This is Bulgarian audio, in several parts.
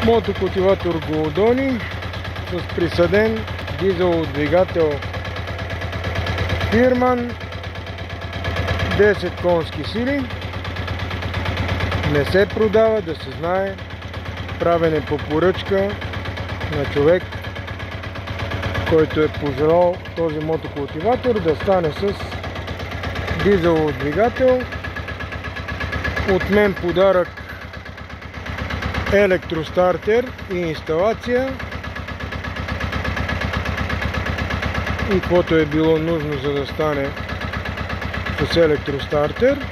Мотокултиватор Голодони с присъден дизелов двигател Фирман, 10 конски сили. Не се продава, да се знае. Правен е по поръчка на човек, който е пожелал този мотокултиватор да стане с дизелов двигател. От мен подарък електростартер и инсталация и каквото е било нужно, за да стане с електростартер.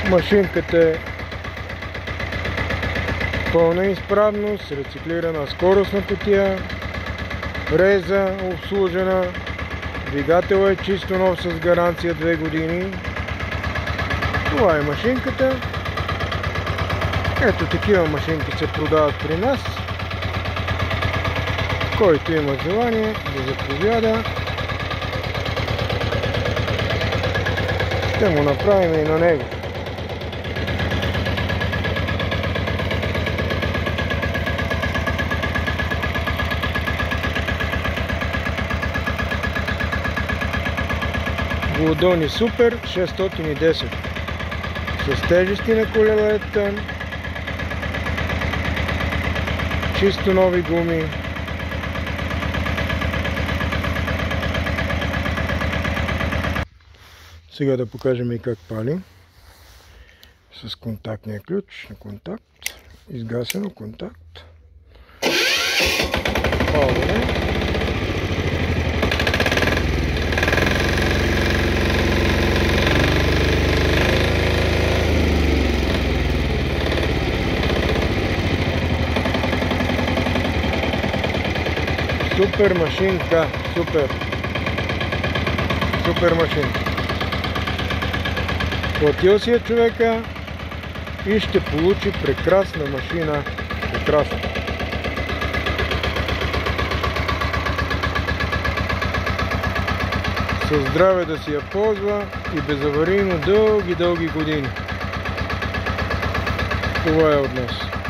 Машинката е пълна изправност, рециклирана скоростна кутия, фреза обслужена, двигател е чисто нов с гаранция 2 години. Това е машинката. Ето такива машинки се продават при нас. Който има желание да заповяда, ще му направим и на него. Голодони Супер 610 с тежести на колелета, чисто нови гуми. Сега да покажем и как пали. С контактния ключ на контакт, изгасено контакт, палване. Супер машинка, супер машинка. Платил си е човека и ще получи прекрасна машина. Прекрасна. Със здраве да си я ползва и безаварийно дълги години. Това е от нас.